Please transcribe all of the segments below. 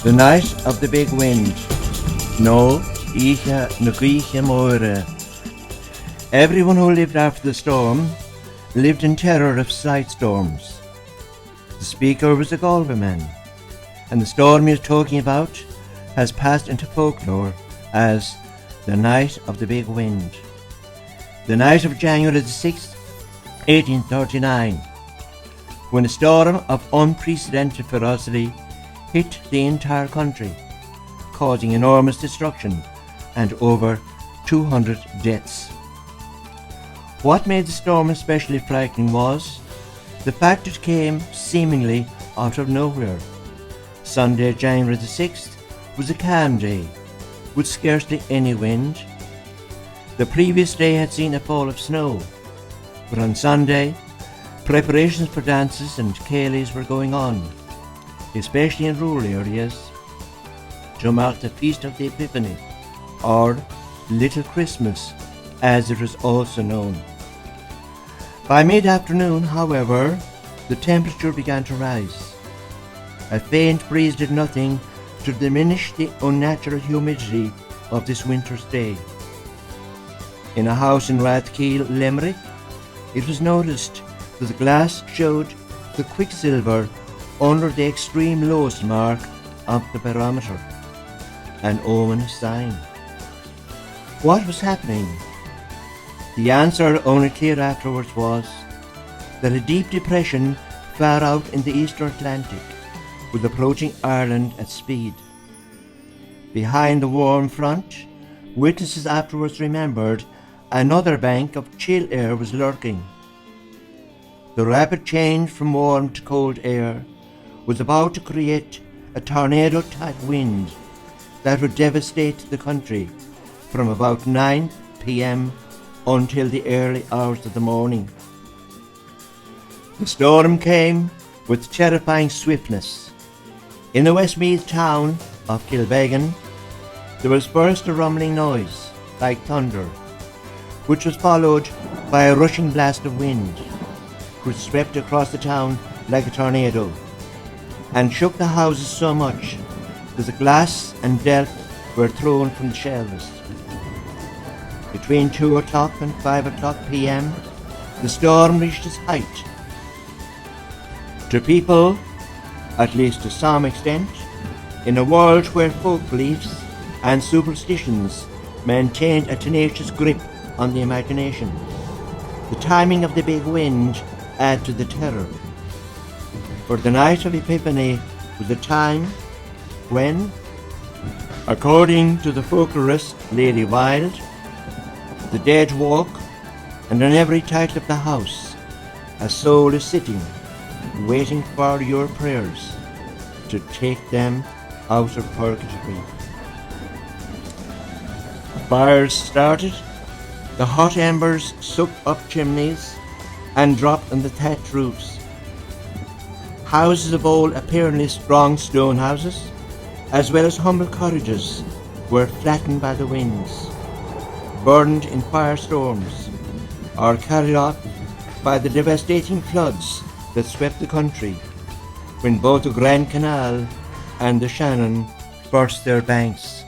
The night of the big wind. No, Icha Nugicha Moira. Everyone who lived after the storm lived in terror of slight storms. The speaker was a Galway man, and the storm he is talking about has passed into folklore as the night of the big wind. The night of January the 6th, 1839, when a storm of unprecedented ferocity hit the entire country, causing enormous destruction and over 200 deaths. What made the storm especially frightening was the fact it came seemingly out of nowhere. Sunday, January the 6th, was a calm day, with scarcely any wind. The previous day had seen a fall of snow, but on Sunday, preparations for dances and ceilidhs were going on, especially in rural areas, to mark the Feast of the Epiphany, or Little Christmas, as it was also known. By mid-afternoon, however, the temperature began to rise. A faint breeze did nothing to diminish the unnatural humidity of this winter's day. In a house in Ballinakill, Limerick, it was noticed that the glass showed the quicksilver under the extreme lowest mark of the barometer, an ominous sign. What was happening? The answer, only clear afterwards, was that a deep depression far out in the Eastern Atlantic was approaching Ireland at speed. Behind the warm front, witnesses afterwards remembered another bank of chill air was lurking. The rapid change from warm to cold air was about to create a tornado-type wind that would devastate the country from about 9 p.m. until the early hours of the morning. The storm came with terrifying swiftness. In the Westmeath town of Kilbeggan, there was first a rumbling noise, like thunder, which was followed by a rushing blast of wind, which swept across the town like a tornado, and shook the houses so much that the glass and delf were thrown from the shelves. Between 2 o'clock and 5 o'clock p.m., the storm reached its height. To people, at least to some extent, in a world where folk beliefs and superstitions maintained a tenacious grip on the imagination, the timing of the big wind added to the terror. For the night of Epiphany was a time when, according to the folklorist Lady Wilde, the dead walk, and on every title of the house, a soul is sitting, waiting for your prayers to take them out of purgatory. Fires started, the hot embers sucked up chimneys and dropped on the thatched roofs. Houses of old, apparently strong stone houses, as well as humble cottages, were flattened by the winds, burned in firestorms, or carried off by the devastating floods that swept the country when both the Grand Canal and the Shannon burst their banks.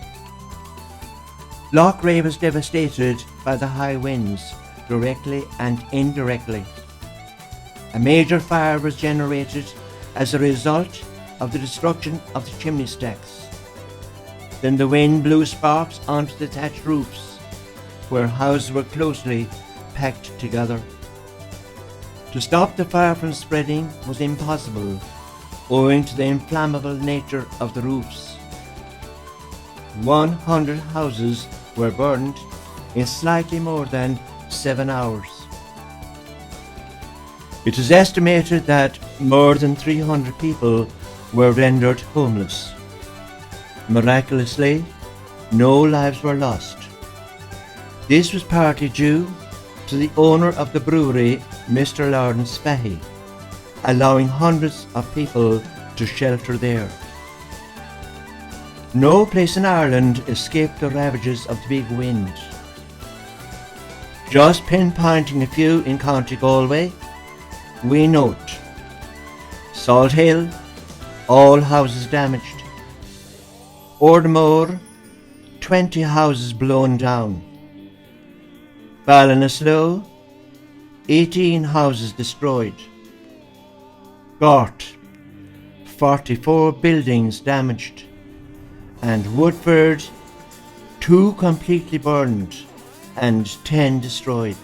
Loughrea was devastated by the high winds, directly and indirectly. A major fire was generated as a result of the destruction of the chimney stacks. Then the wind blew sparks onto the thatched roofs, where houses were closely packed together. To stop the fire from spreading was impossible, owing to the inflammable nature of the roofs. 100 houses were burned in slightly more than 7 hours. It is estimated that more than 300 people were rendered homeless. Miraculously, no lives were lost. This was partly due to the owner of the brewery, Mr. Martin Fahy, allowing hundreds of people to shelter there. No place in Ireland escaped the ravages of the big wind. Just pinpointing a few in County Galway, we note Salt Hill, all houses damaged. Ardmore, 20 houses blown down. Ballinakill, 18 houses destroyed. Gort, 44 buildings damaged. And Woodford, 2 completely burned and 10 destroyed.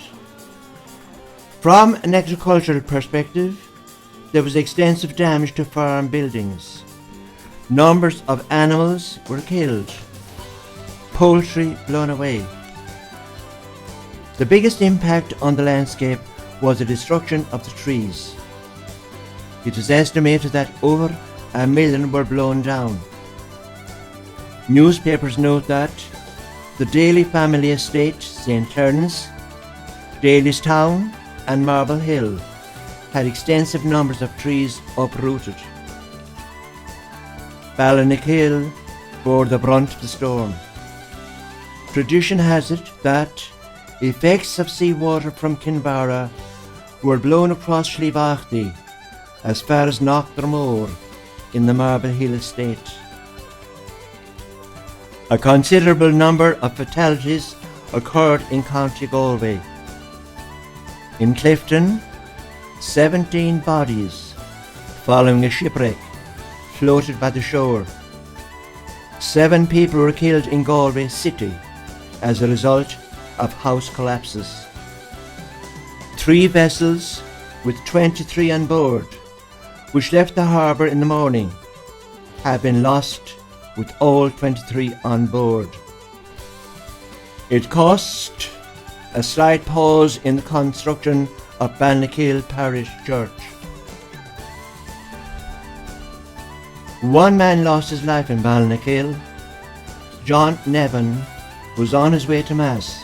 From an agricultural perspective, there was extensive damage to farm buildings. Numbers of animals were killed. Poultry blown away. The biggest impact on the landscape was the destruction of the trees. It is estimated that over 1 million were blown down. Newspapers note that the Daly family estate, St. Terence, Daly's Town and Marble Hill had extensive numbers of trees uprooted. Ballinakill bore the brunt of the storm. Tradition has it that effects of seawater from Kinvara were blown across Slievachty as far as Knockdermore in the Marble Hill estate. A considerable number of fatalities occurred in County Galway. In Clifton, 17 bodies following a shipwreck floated by the shore. 7 people were killed in Galway City as a result of house collapses. 3 vessels with 23 on board, which left the harbour in the morning, have been lost with all 23 on board. It caused a slight pause in the construction of Ballinakill Parish Church. 1 man lost his life in Ballinakill. John Nevin was on his way to Mass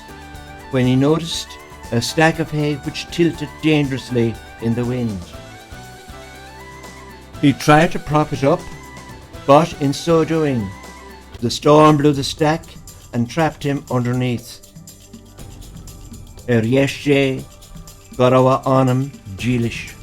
when he noticed a stack of hay which tilted dangerously in the wind. He tried to prop it up, but in so doing, the storm blew the stack and trapped him underneath. Yeshe Garawa Anam Jilish.